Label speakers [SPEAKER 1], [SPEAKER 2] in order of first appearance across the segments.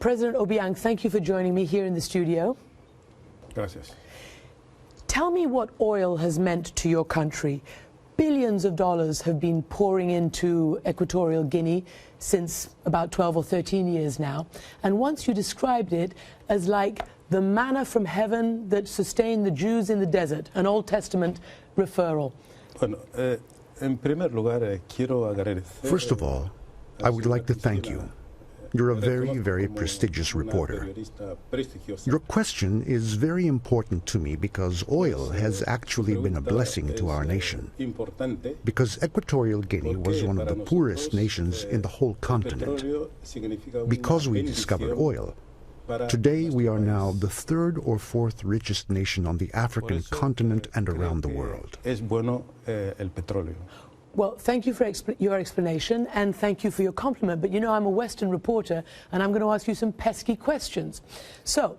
[SPEAKER 1] President Obiang, thank you for joining me here in the studio.
[SPEAKER 2] Gracias.
[SPEAKER 1] Tell me what oil has meant to your country. Billions of dollars have been pouring into Equatorial Guinea since about 12 or 13 years now. And once you described it as like the manna from heaven that sustained the Jews in the desert, an Old Testament referral.
[SPEAKER 3] First of all, I would like to thank you. You're a very, very prestigious reporter. Your question is very important to me because oil has actually been a blessing to our nation. Because Equatorial Guinea was one of the poorest nations in the whole continent. Because we discovered oil, today we are now the third or fourth richest nation on the African continent and around the world.
[SPEAKER 1] Well, thank you for your explanation, and thank you for your compliment. But you know, I'm a Western reporter, and I'm going to ask you some pesky questions. So,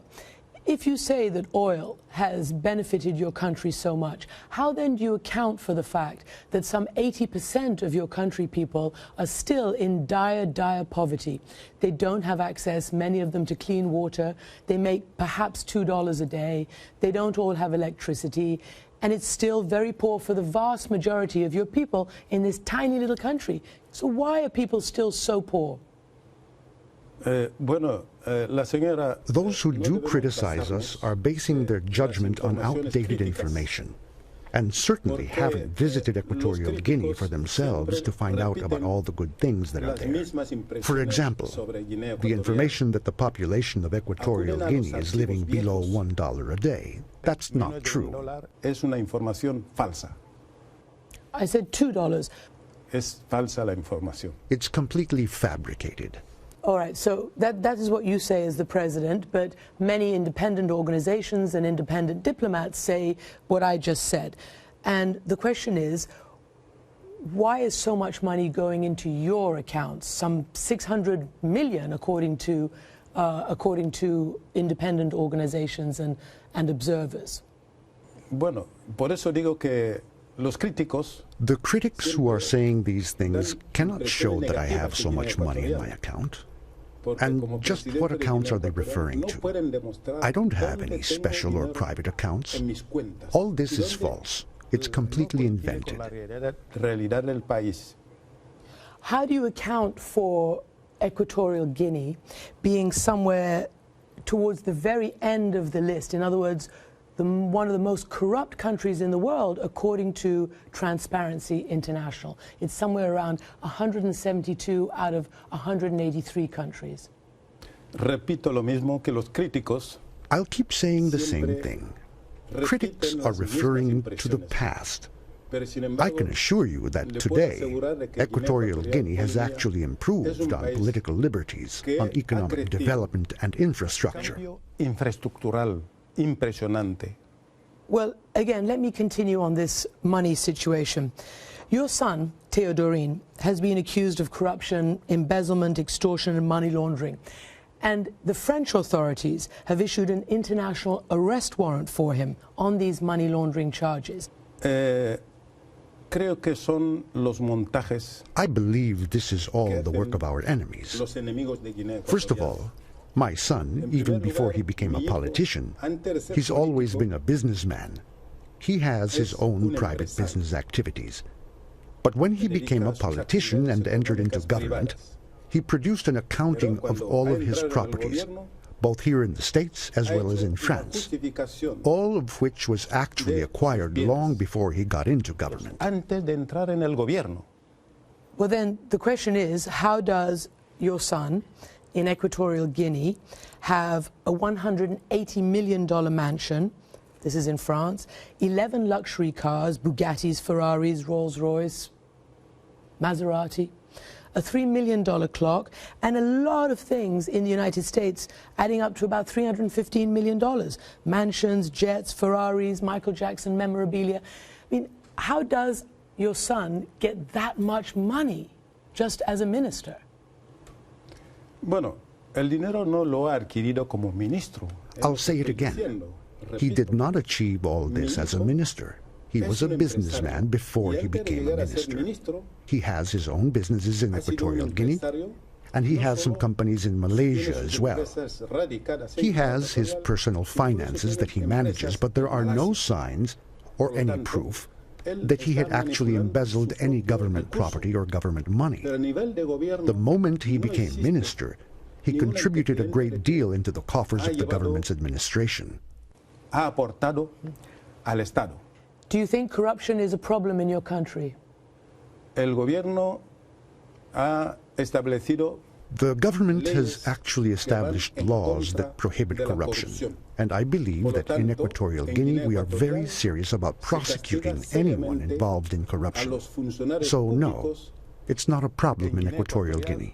[SPEAKER 1] if you say that oil has benefited your country so much, how then do you account for the fact that some 80% of your country people are still in dire, dire poverty? They don't have access, many of them, to clean water. They make perhaps $2 a day. They don't all have electricity. And it's still very poor for the vast majority of your people in this tiny little country. So why are people still so poor?
[SPEAKER 3] Those who do criticize us are basing their judgment on outdated information, and certainly haven't visited Equatorial Guinea for themselves to find out about all the good things that are there. For example, the information that the population of Equatorial Guinea is living below $1 a day. That's not true.
[SPEAKER 1] I said $2.
[SPEAKER 3] It's completely fabricated.
[SPEAKER 1] All right, so that is what you say as the president, but many independent organizations and independent diplomats say what I just said. And the question is, why is so much money going into your accounts? Some 600 million, according to independent organizations and observers.
[SPEAKER 3] The critics who are saying these things cannot show that I have so much money in my account. And just what accounts are they referring to? I don't have any special or private accounts. All this is false. It's completely invented.
[SPEAKER 1] How do you account for Equatorial Guinea being somewhere towards the very end of the list? In other words, one of the most corrupt countries in the world, according to Transparency International. It's somewhere around 172 out of 183 countries.
[SPEAKER 3] I'll keep saying the same thing. Critics are referring to the past. I can assure you that today, Equatorial Guinea has actually improved on political liberties, on economic development and infrastructure.
[SPEAKER 1] Well, again, let me continue on this money situation. Your son, Teodoro, has been accused of corruption, embezzlement, extortion, and money laundering. And the French authorities have issued an international arrest warrant for him on these money laundering charges.
[SPEAKER 3] I believe this is all the work of our enemies. First of all, my son, even before he became a politician, he's always been a businessman. He has his own private business activities. But when he became a politician and entered into government, he produced an accounting of all of his properties, both here in the States as well as in France, all of which was actually acquired long before he got into government.
[SPEAKER 1] Well, then the question is, how does your son in Equatorial Guinea have a $180 million mansion, this is in France, 11 luxury cars, Bugattis, Ferraris, Rolls-Royce, Maserati, a $3 million clock, and a lot of things in the United States adding up to about $315 million. Mansions, jets, Ferraris, Michael Jackson memorabilia. I mean, how does your son get that much money just as a minister?
[SPEAKER 3] I'll say it again. He did not achieve all this as a minister. He was a businessman before he became a minister. He has his own businesses in Equatorial Guinea, And he has some companies in Malaysia as well. He has his personal finances that he manages, but there are no signs or any proof that he had actually embezzled any government property or government money. The moment he became minister, he contributed a great deal into the coffers of the government's administration.
[SPEAKER 2] Do
[SPEAKER 1] you think corruption is a problem in your country?
[SPEAKER 3] The government has actually established laws that prohibit corruption, and I believe that in Equatorial Guinea we are very serious about prosecuting anyone involved in corruption. So no, it's not a problem in Equatorial Guinea.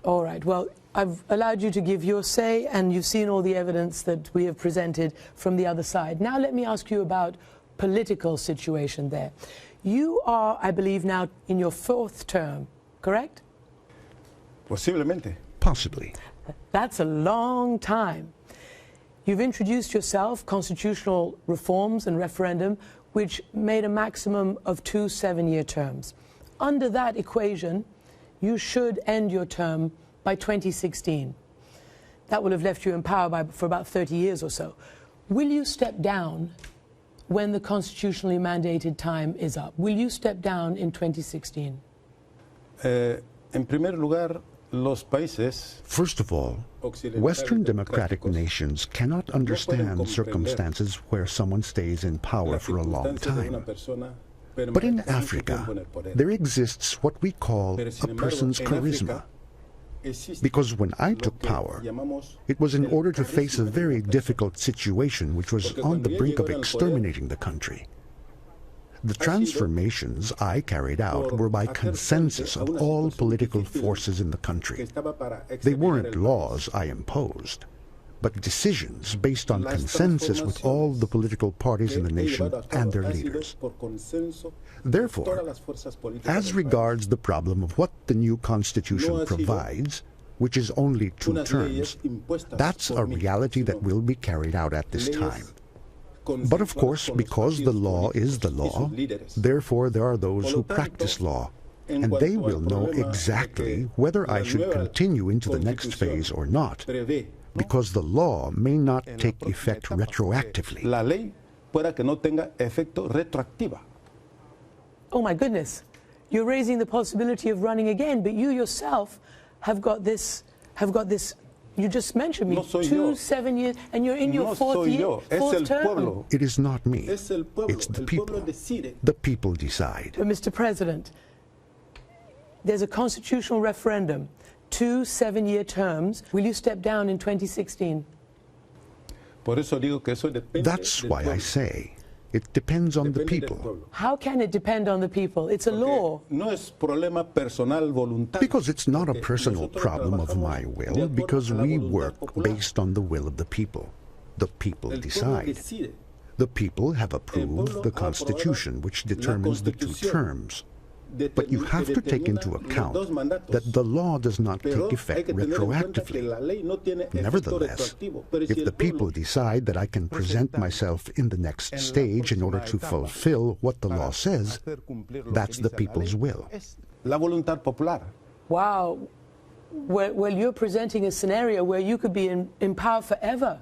[SPEAKER 1] All right, well, I've allowed you to give your say, and you've seen all the evidence that we have presented from the other side. Now let me ask you about political situation there. You are, I believe, now in your 4th term, correct?
[SPEAKER 3] Possibly.
[SPEAKER 1] That's a long time. You've introduced yourself constitutional reforms and referendum, which made a maximum of 2 7-year terms. Under that equation, you should end your term by 2016. That will have left you in power for about 30 years or so. Will you step down when the constitutionally mandated time is up? Will you step down in 2016?
[SPEAKER 3] First of all, Western democratic nations cannot understand circumstances where someone stays in power for a long time. But in Africa, there exists what we call a person's charisma. Because when I took power, it was in order to face a very difficult situation which was on the brink of exterminating the country. The transformations I carried out were by consensus of all political forces in the country. They weren't laws I imposed, but decisions based on consensus with all the political parties in the nation and their leaders. Therefore, as regards the problem of what the new constitution provides, which is only 2 terms, that's a reality that will be carried out at this time. But of course, because the law is the law, therefore there are those who practice law, and they will know exactly whether I should continue into the next phase or not, because the law may not take effect retroactively.
[SPEAKER 1] Oh my goodness, you're raising the possibility of running again, but you yourself have got this, you just mentioned me, 2 7 years, and you're in your 4th term.
[SPEAKER 3] It is not me, it's the people. The people decide.
[SPEAKER 1] But Mr. President, there's a constitutional referendum, 2 7-year terms. Will you step down in 2016?
[SPEAKER 3] That's why I say it depends on the people.
[SPEAKER 1] How can it depend on the people? It's a law.
[SPEAKER 3] Because it's not a personal problem of my will, because we work based on the will of the people. The people decide. The people have approved the Constitution, which determines the 2 terms. But you have to take into account that the law does not take effect retroactively. Nevertheless, if the people decide that I can present myself in the next stage in order to fulfill what the law says, that's the people's will.
[SPEAKER 1] Wow. Well, you're presenting a scenario where you could be in power forever.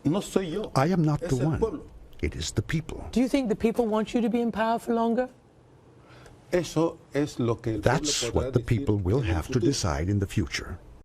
[SPEAKER 3] I am not the one. It is the people.
[SPEAKER 1] Do you think the people want you to be in power for longer?
[SPEAKER 3] That's what the people will have to decide in the future.